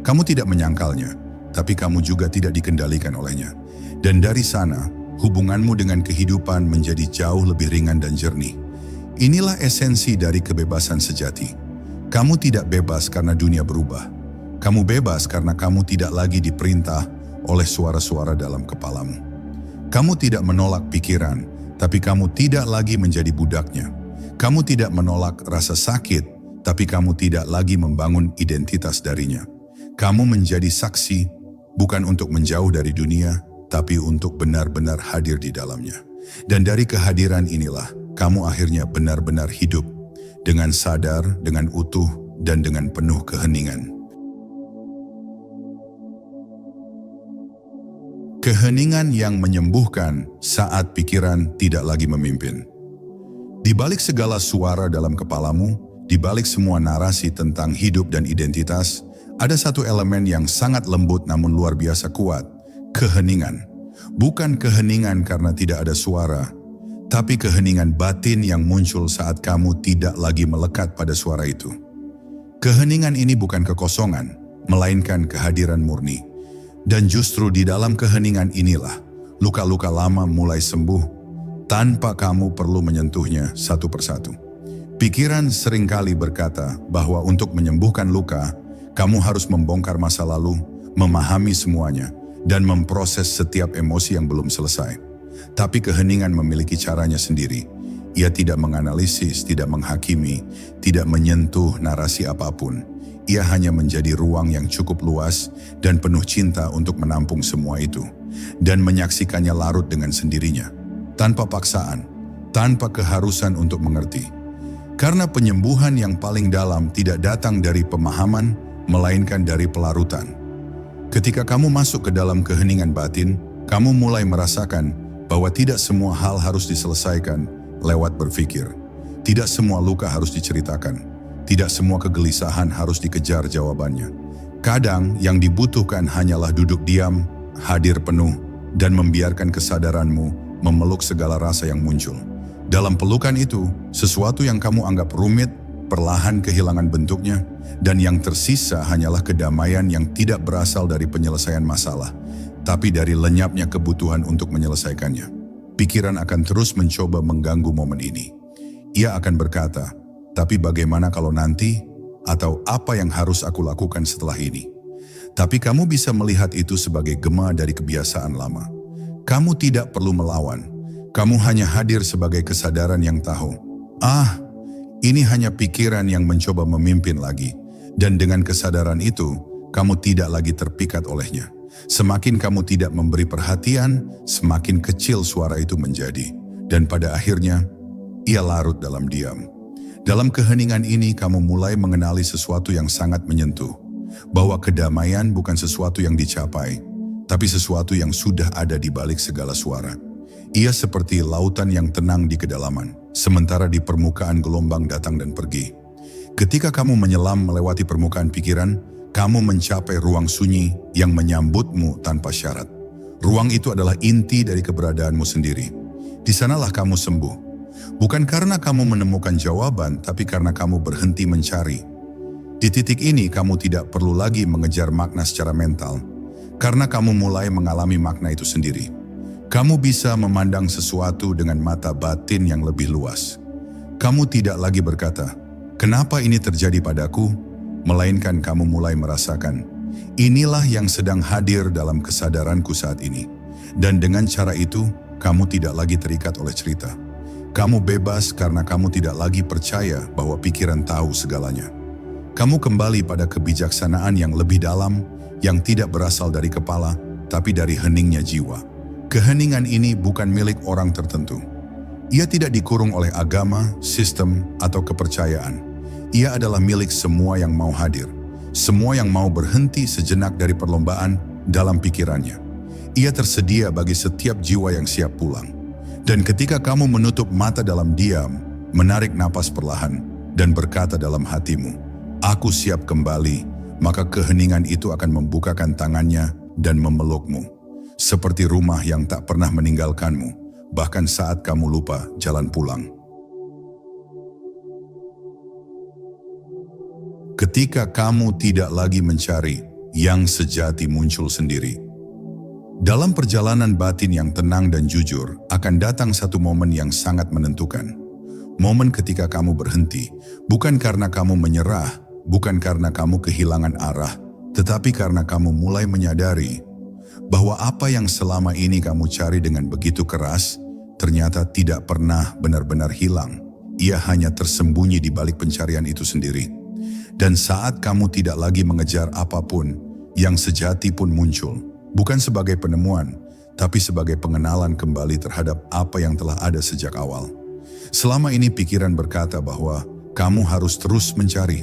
S1: Kamu tidak menyangkalnya, tapi kamu juga tidak dikendalikan olehnya. Dan dari sana, hubunganmu dengan kehidupan menjadi jauh lebih ringan dan jernih. Inilah esensi dari kebebasan sejati. Kamu tidak bebas karena dunia berubah. Kamu bebas karena kamu tidak lagi diperintah oleh suara-suara dalam kepalamu. Kamu tidak menolak pikiran, tapi kamu tidak lagi menjadi budaknya. Kamu tidak menolak rasa sakit, tapi kamu tidak lagi membangun identitas darinya. Kamu menjadi saksi, bukan untuk menjauh dari dunia, tapi untuk benar-benar hadir di dalamnya. Dan dari kehadiran inilah, kamu akhirnya benar-benar hidup, dengan sadar, dengan utuh, dan dengan penuh keheningan. Keheningan yang menyembuhkan saat pikiran tidak lagi memimpin. Di balik segala suara dalam kepalamu, di balik semua narasi tentang hidup dan identitas, ada satu elemen yang sangat lembut namun luar biasa kuat, keheningan. Bukan keheningan karena tidak ada suara, tapi keheningan batin yang muncul saat kamu tidak lagi melekat pada suara itu. Keheningan ini bukan kekosongan, melainkan kehadiran murni. Dan justru di dalam keheningan inilah, luka-luka lama mulai sembuh, tanpa kamu perlu menyentuhnya satu persatu. Pikiran seringkali berkata bahwa untuk menyembuhkan luka, kamu harus membongkar masa lalu, memahami semuanya, dan memproses setiap emosi yang belum selesai. Tapi keheningan memiliki caranya sendiri. Ia tidak menganalisis, tidak menghakimi, tidak menyentuh narasi apapun. Ia hanya menjadi ruang yang cukup luas dan penuh cinta untuk menampung semua itu, dan menyaksikannya larut dengan sendirinya, tanpa paksaan, tanpa keharusan untuk mengerti. Karena penyembuhan yang paling dalam tidak datang dari pemahaman, melainkan dari pelarutan. Ketika kamu masuk ke dalam keheningan batin, kamu mulai merasakan bahwa tidak semua hal harus diselesaikan lewat berpikir. Tidak semua luka harus diceritakan. Tidak semua kegelisahan harus dikejar jawabannya. Kadang yang dibutuhkan hanyalah duduk diam, hadir penuh, dan membiarkan kesadaranmu memeluk segala rasa yang muncul. Dalam pelukan itu, sesuatu yang kamu anggap rumit, perlahan kehilangan bentuknya, dan yang tersisa hanyalah kedamaian yang tidak berasal dari penyelesaian masalah, tapi dari lenyapnya kebutuhan untuk menyelesaikannya. Pikiran akan terus mencoba mengganggu momen ini. Ia akan berkata, tapi bagaimana kalau nanti, atau apa yang harus aku lakukan setelah ini? Tapi kamu bisa melihat itu sebagai gema dari kebiasaan lama. Kamu tidak perlu melawan. Kamu hanya hadir sebagai kesadaran yang tahu. Ini hanya pikiran yang mencoba memimpin lagi. Dan dengan kesadaran itu, kamu tidak lagi terpikat olehnya. Semakin kamu tidak memberi perhatian, semakin kecil suara itu menjadi. Dan pada akhirnya, ia larut dalam diam. Dalam keheningan ini, kamu mulai mengenali sesuatu yang sangat menyentuh. Bahwa kedamaian bukan sesuatu yang dicapai, tapi sesuatu yang sudah ada di balik segala suara. Ia seperti lautan yang tenang di kedalaman, sementara di permukaan gelombang datang dan pergi. Ketika kamu menyelam melewati permukaan pikiran, kamu mencapai ruang sunyi yang menyambutmu tanpa syarat. Ruang itu adalah inti dari keberadaanmu sendiri. Di sanalah kamu sembuh. Bukan karena kamu menemukan jawaban, tapi karena kamu berhenti mencari. Di titik ini, kamu tidak perlu lagi mengejar makna secara mental, karena kamu mulai mengalami makna itu sendiri. Kamu bisa memandang sesuatu dengan mata batin yang lebih luas. Kamu tidak lagi berkata, "Kenapa ini terjadi padaku?" Melainkan kamu mulai merasakan, "Inilah yang sedang hadir dalam kesadaranku saat ini." Dan dengan cara itu, kamu tidak lagi terikat oleh cerita. Kamu bebas karena kamu tidak lagi percaya bahwa pikiran tahu segalanya. Kamu kembali pada kebijaksanaan yang lebih dalam, yang tidak berasal dari kepala, tapi dari heningnya jiwa. Keheningan ini bukan milik orang tertentu. Ia tidak dikurung oleh agama, sistem, atau kepercayaan. Ia adalah milik semua yang mau hadir. Semua yang mau berhenti sejenak dari perlombaan dalam pikirannya. Ia tersedia bagi setiap jiwa yang siap pulang. Dan ketika kamu menutup mata dalam diam, menarik napas perlahan, dan berkata dalam hatimu, "Aku siap kembali," maka keheningan itu akan membukakan tangannya dan memelukmu. Seperti rumah yang tak pernah meninggalkanmu, bahkan saat kamu lupa jalan pulang. Ketika kamu tidak lagi mencari, yang sejati muncul sendiri. Dalam perjalanan batin yang tenang dan jujur, akan datang satu momen yang sangat menentukan. Momen ketika kamu berhenti, bukan karena kamu menyerah, bukan karena kamu kehilangan arah, tetapi karena kamu mulai menyadari bahwa apa yang selama ini kamu cari dengan begitu keras, ternyata tidak pernah benar-benar hilang. Ia hanya tersembunyi di balik pencarian itu sendiri. Dan saat kamu tidak lagi mengejar apapun, yang sejati pun muncul. Bukan sebagai penemuan, tapi sebagai pengenalan kembali terhadap apa yang telah ada sejak awal. Selama ini pikiran berkata bahwa kamu harus terus mencari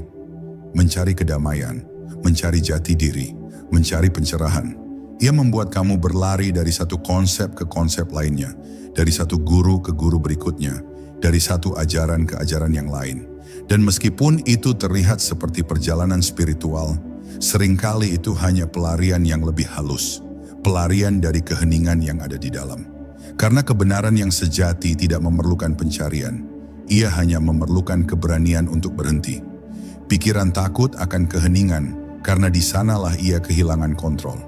S1: kedamaian, mencari jati diri, mencari pencerahan. Ia membuat kamu berlari dari satu konsep ke konsep lainnya, dari satu guru ke guru berikutnya, dari satu ajaran ke ajaran yang lain. Dan meskipun itu terlihat seperti perjalanan spiritual, seringkali itu hanya pelarian yang lebih halus, pelarian dari keheningan yang ada di dalam. Karena kebenaran yang sejati tidak memerlukan pencarian, ia hanya memerlukan keberanian untuk berhenti. Pikiran takut akan keheningan karena di sanalah ia kehilangan kontrol.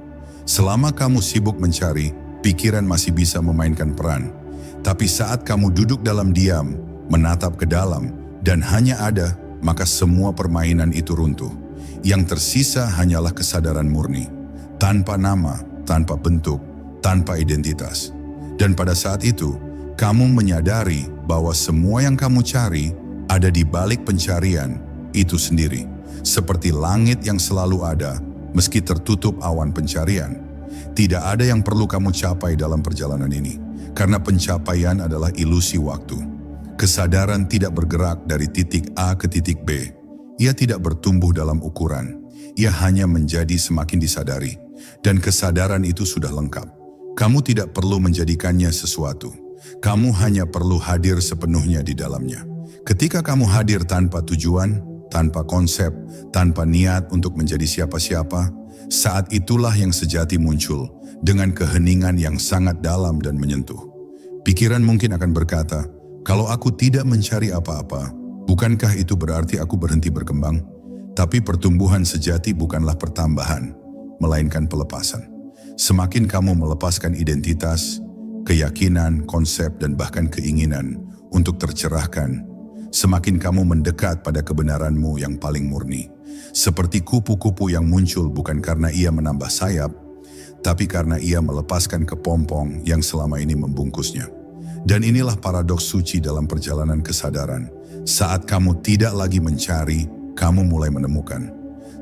S1: Selama kamu sibuk mencari, pikiran masih bisa memainkan peran. Tapi saat kamu duduk dalam diam, menatap ke dalam, dan hanya ada, maka semua permainan itu runtuh. Yang tersisa hanyalah kesadaran murni, tanpa nama, tanpa bentuk, tanpa identitas. Dan pada saat itu, kamu menyadari bahwa semua yang kamu cari ada di balik pencarian itu sendiri, seperti langit yang selalu ada, meski tertutup awan pencarian. Tidak ada yang perlu kamu capai dalam perjalanan ini, karena pencapaian adalah ilusi waktu. Kesadaran tidak bergerak dari titik A ke titik B. Ia tidak bertumbuh dalam ukuran. Ia hanya menjadi semakin disadari, dan kesadaran itu sudah lengkap. Kamu tidak perlu menjadikannya sesuatu. Kamu hanya perlu hadir sepenuhnya di dalamnya. Ketika kamu hadir tanpa tujuan, tanpa konsep, tanpa niat untuk menjadi siapa-siapa, saat itulah yang sejati muncul dengan keheningan yang sangat dalam dan menyentuh. Pikiran mungkin akan berkata, "Kalau aku tidak mencari apa-apa, bukankah itu berarti aku berhenti berkembang?" Tapi pertumbuhan sejati bukanlah pertambahan, melainkan pelepasan. Semakin kamu melepaskan identitas, keyakinan, konsep, dan bahkan keinginan untuk tercerahkan, semakin kamu mendekat pada kebenaranmu yang paling murni. Seperti kupu-kupu yang muncul bukan karena ia menambah sayap, tapi karena ia melepaskan kepompong yang selama ini membungkusnya. Dan inilah paradoks suci dalam perjalanan kesadaran. Saat kamu tidak lagi mencari, kamu mulai menemukan.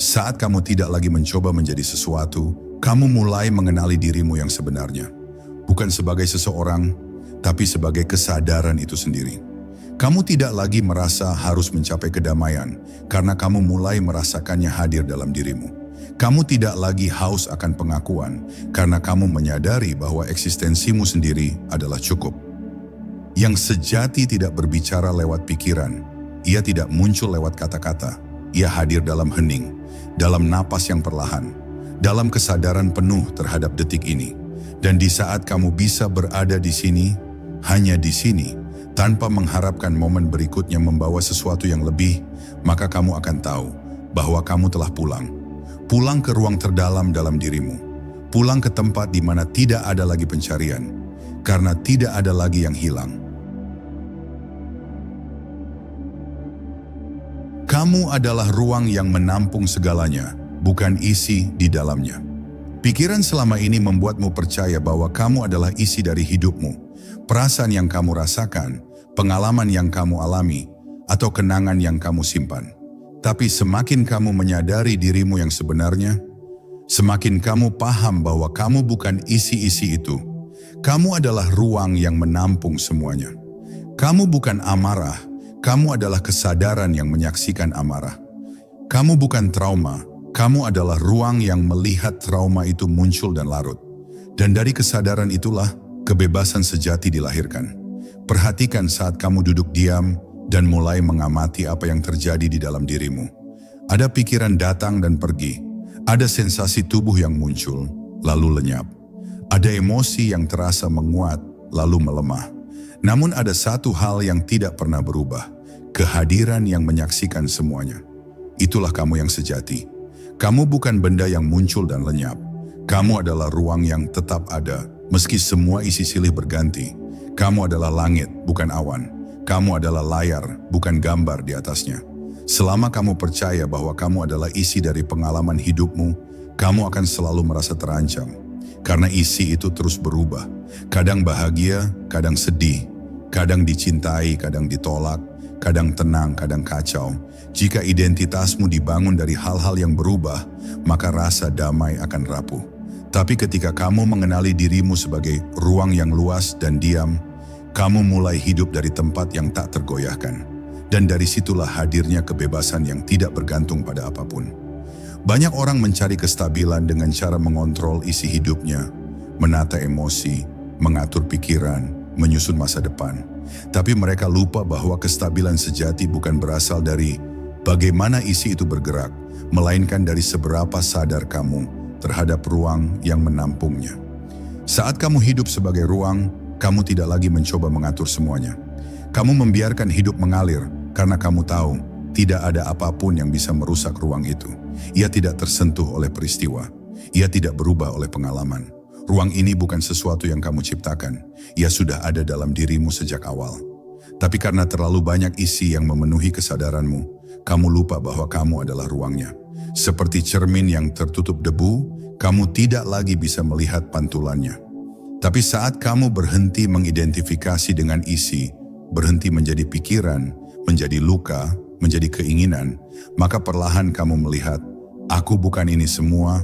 S1: Saat kamu tidak lagi mencoba menjadi sesuatu, kamu mulai mengenali dirimu yang sebenarnya. Bukan sebagai seseorang, tapi sebagai kesadaran itu sendiri. Kamu tidak lagi merasa harus mencapai kedamaian, karena kamu mulai merasakannya hadir dalam dirimu. Kamu tidak lagi haus akan pengakuan, karena kamu menyadari bahwa eksistensimu sendiri adalah cukup. Yang sejati tidak berbicara lewat pikiran, ia tidak muncul lewat kata-kata, ia hadir dalam hening, dalam napas yang perlahan, dalam kesadaran penuh terhadap detik ini. Dan di saat kamu bisa berada di sini, hanya di sini, tanpa mengharapkan momen berikutnya membawa sesuatu yang lebih, maka kamu akan tahu bahwa kamu telah pulang. Pulang ke ruang terdalam dalam dirimu. Pulang ke tempat di mana tidak ada lagi pencarian, karena tidak ada lagi yang hilang. Kamu adalah ruang yang menampung segalanya, bukan isi di dalamnya. Pikiran selama ini membuatmu percaya bahwa kamu adalah isi dari hidupmu, perasaan yang kamu rasakan, pengalaman yang kamu alami, atau kenangan yang kamu simpan. Tapi semakin kamu menyadari dirimu yang sebenarnya, semakin kamu paham bahwa kamu bukan isi-isi itu. Kamu adalah ruang yang menampung semuanya. Kamu bukan amarah, kamu adalah kesadaran yang menyaksikan amarah. Kamu bukan trauma, kamu adalah ruang yang melihat trauma itu muncul dan larut. Dan dari kesadaran itulah kebebasan sejati dilahirkan. Perhatikan saat kamu duduk diam dan mulai mengamati apa yang terjadi di dalam dirimu. Ada pikiran datang dan pergi, ada sensasi tubuh yang muncul, lalu lenyap. Ada emosi yang terasa menguat, lalu melemah. Namun ada satu hal yang tidak pernah berubah, kehadiran yang menyaksikan semuanya. Itulah kamu yang sejati. Kamu bukan benda yang muncul dan lenyap. Kamu adalah ruang yang tetap ada, meski semua isi silih berganti. Kamu adalah langit, bukan awan. Kamu adalah layar, bukan gambar di atasnya. Selama kamu percaya bahwa kamu adalah isi dari pengalaman hidupmu, kamu akan selalu merasa terancam. Karena isi itu terus berubah. Kadang bahagia, kadang sedih. Kadang dicintai, kadang ditolak. Kadang tenang, kadang kacau. Jika identitasmu dibangun dari hal-hal yang berubah, maka rasa damai akan rapuh. Tapi ketika kamu mengenali dirimu sebagai ruang yang luas dan diam, kamu mulai hidup dari tempat yang tak tergoyahkan. Dan dari situlah hadirnya kebebasan yang tidak bergantung pada apapun. Banyak orang mencari kestabilan dengan cara mengontrol isi hidupnya, menata emosi, mengatur pikiran, menyusun masa depan. Tapi mereka lupa bahwa kestabilan sejati bukan berasal dari bagaimana isi itu bergerak, melainkan dari seberapa sadar kamu terhadap ruang yang menampungnya. Saat kamu hidup sebagai ruang, kamu tidak lagi mencoba mengatur semuanya. Kamu membiarkan hidup mengalir karena kamu tahu tidak ada apapun yang bisa merusak ruang itu. Ia tidak tersentuh oleh peristiwa. Ia tidak berubah oleh pengalaman. Ruang ini bukan sesuatu yang kamu ciptakan. Ia sudah ada dalam dirimu sejak awal. Tapi karena terlalu banyak isi yang memenuhi kesadaranmu, kamu lupa bahwa kamu adalah ruangnya. Seperti cermin yang tertutup debu, kamu tidak lagi bisa melihat pantulannya. Tapi saat kamu berhenti mengidentifikasi dengan isi, berhenti menjadi pikiran, menjadi luka, menjadi keinginan, maka perlahan kamu melihat, aku bukan ini semua,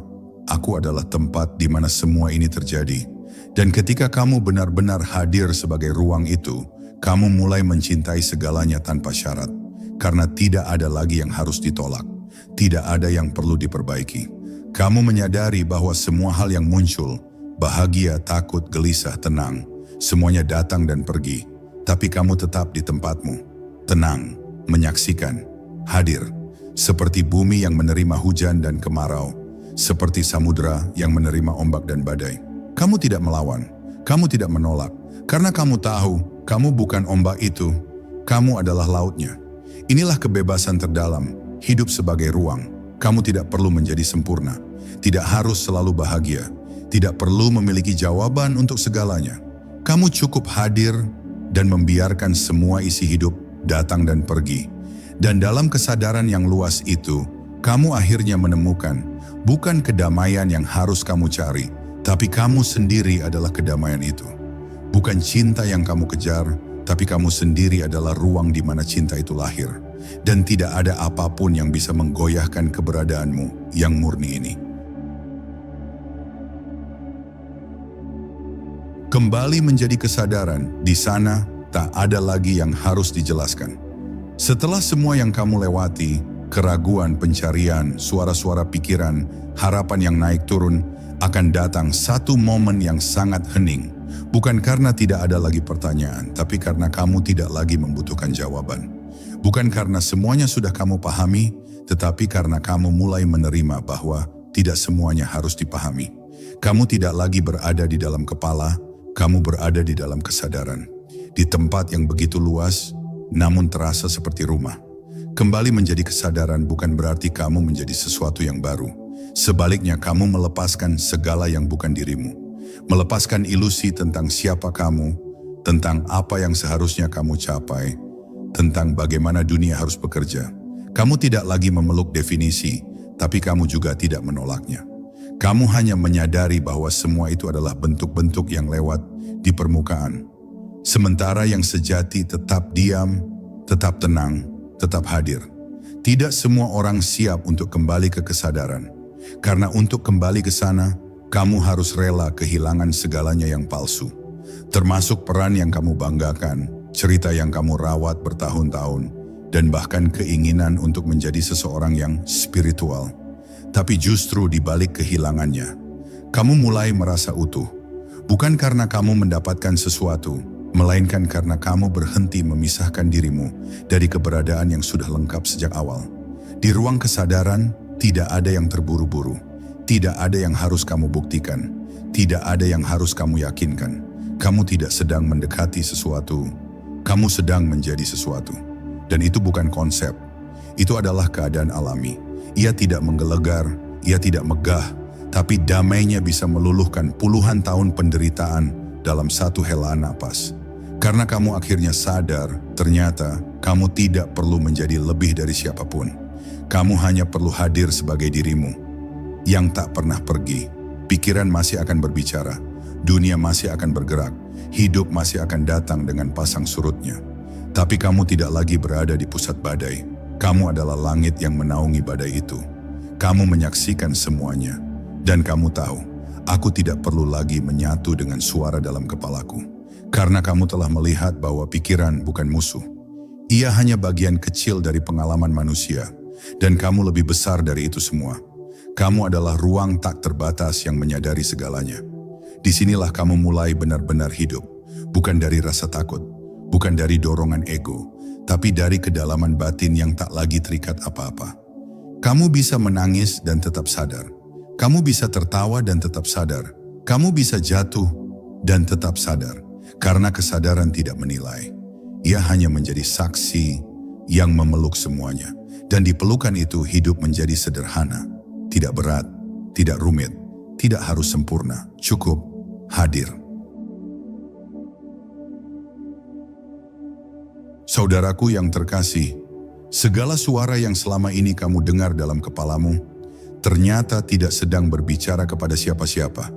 S1: aku adalah tempat di mana semua ini terjadi. Dan ketika kamu benar-benar hadir sebagai ruang itu, kamu mulai mencintai segalanya tanpa syarat. Karena tidak ada lagi yang harus ditolak. Tidak ada yang perlu diperbaiki. Kamu menyadari bahwa semua hal yang muncul, bahagia, takut, gelisah, tenang, semuanya datang dan pergi. Tapi kamu tetap di tempatmu, tenang, menyaksikan, hadir. Seperti bumi yang menerima hujan dan kemarau, seperti samudera yang menerima ombak dan badai. Kamu tidak melawan, kamu tidak menolak, karena kamu tahu kamu bukan ombak itu, kamu adalah lautnya. Inilah kebebasan terdalam, hidup sebagai ruang. Kamu tidak perlu menjadi sempurna, tidak harus selalu bahagia, tidak perlu memiliki jawaban untuk segalanya. Kamu cukup hadir dan membiarkan semua isi hidup datang dan pergi. Dan dalam kesadaran yang luas itu, kamu akhirnya menemukan bukan kedamaian yang harus kamu cari, Tapi kamu sendiri adalah kedamaian itu. Bukan cinta yang kamu kejar, tapi kamu sendiri adalah ruang di mana cinta itu lahir. Dan tidak ada apapun yang bisa menggoyahkan keberadaanmu yang murni ini. Kembali menjadi kesadaran, di sana tak ada lagi yang harus dijelaskan. Setelah semua yang kamu lewati, keraguan, pencarian, suara-suara pikiran, harapan yang naik turun, akan datang satu momen yang sangat hening. Bukan karena tidak ada lagi pertanyaan, tapi karena kamu tidak lagi membutuhkan jawaban. Bukan karena semuanya sudah kamu pahami, tetapi karena kamu mulai menerima bahwa tidak semuanya harus dipahami. Kamu tidak lagi berada di dalam kepala, kamu berada di dalam kesadaran. Di tempat yang begitu luas, namun terasa seperti rumah. Kembali menjadi kesadaran bukan berarti kamu menjadi sesuatu yang baru. Sebaliknya, kamu melepaskan segala yang bukan dirimu. Melepaskan ilusi tentang siapa kamu, tentang apa yang seharusnya kamu capai, tentang bagaimana dunia harus bekerja. Kamu tidak lagi memeluk definisi, tapi kamu juga tidak menolaknya. Kamu hanya menyadari bahwa semua itu adalah bentuk-bentuk yang lewat di permukaan. Sementara yang sejati tetap diam, tetap tenang, tetap hadir. Tidak semua orang siap untuk kembali ke kesadaran. Karena untuk kembali ke sana, kamu harus rela kehilangan segalanya yang palsu. Termasuk peran yang kamu banggakan, cerita yang kamu rawat bertahun-tahun, dan bahkan keinginan untuk menjadi seseorang yang spiritual. Tapi justru di balik kehilangannya, kamu mulai merasa utuh. Bukan karena kamu mendapatkan sesuatu, melainkan karena kamu berhenti memisahkan dirimu dari keberadaan yang sudah lengkap sejak awal. Di ruang kesadaran, tidak ada yang terburu-buru, tidak ada yang harus kamu buktikan, tidak ada yang harus kamu yakinkan. Kamu tidak sedang mendekati sesuatu, kamu sedang menjadi sesuatu. Dan itu bukan konsep, itu adalah keadaan alami. Ia tidak menggelegar, ia tidak megah, tapi damainya bisa meluluhkan puluhan tahun penderitaan dalam satu helaan napas. Karena kamu akhirnya sadar, ternyata kamu tidak perlu menjadi lebih dari siapapun. Kamu hanya perlu hadir sebagai dirimu, yang tak pernah pergi. Pikiran masih akan berbicara, dunia masih akan bergerak, hidup masih akan datang dengan pasang surutnya. Tapi kamu tidak lagi berada di pusat badai. Kamu adalah langit yang menaungi badai itu. Kamu menyaksikan semuanya. Dan kamu tahu, aku tidak perlu lagi menyatu dengan suara dalam kepalaku. Karena kamu telah melihat bahwa pikiran bukan musuh. Ia hanya bagian kecil dari pengalaman manusia. Dan kamu lebih besar dari itu semua. Kamu adalah ruang tak terbatas yang menyadari segalanya. Disinilah kamu mulai benar-benar hidup. Bukan dari rasa takut, bukan dari dorongan ego, tapi dari kedalaman batin yang tak lagi terikat apa-apa. Kamu bisa menangis dan tetap sadar. Kamu bisa tertawa dan tetap sadar. Kamu bisa jatuh dan tetap sadar. Karena kesadaran tidak menilai. Ia hanya menjadi saksi yang memeluk semuanya. Dan di pelukan itu hidup menjadi sederhana, tidak berat, tidak rumit, tidak harus sempurna, cukup hadir. Saudaraku yang terkasih, segala suara yang selama ini kamu dengar dalam kepalamu, ternyata tidak sedang berbicara kepada siapa-siapa.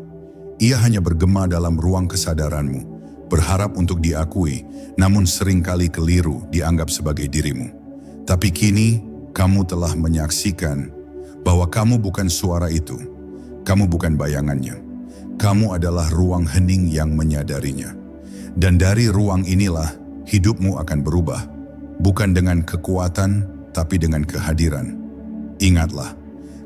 S1: Ia hanya bergema dalam ruang kesadaranmu, berharap untuk diakui, namun seringkali keliru dianggap sebagai dirimu. Tapi kini, kamu telah menyaksikan bahwa kamu bukan suara itu, kamu bukan bayangannya. Kamu adalah ruang hening yang menyadarinya. Dan dari ruang inilah hidupmu akan berubah, bukan dengan kekuatan, tapi dengan kehadiran. Ingatlah,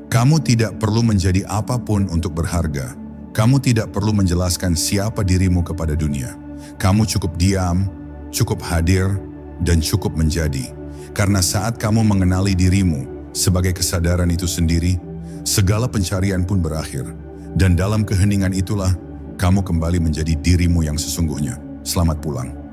S1: kamu tidak perlu menjadi apapun untuk berharga. Kamu tidak perlu menjelaskan siapa dirimu kepada dunia. Kamu cukup diam, cukup hadir, dan cukup menjadi. Karena saat kamu mengenali dirimu sebagai kesadaran itu sendiri, segala pencarian pun berakhir. Dan dalam keheningan itulah, kamu kembali menjadi dirimu yang sesungguhnya. Selamat pulang.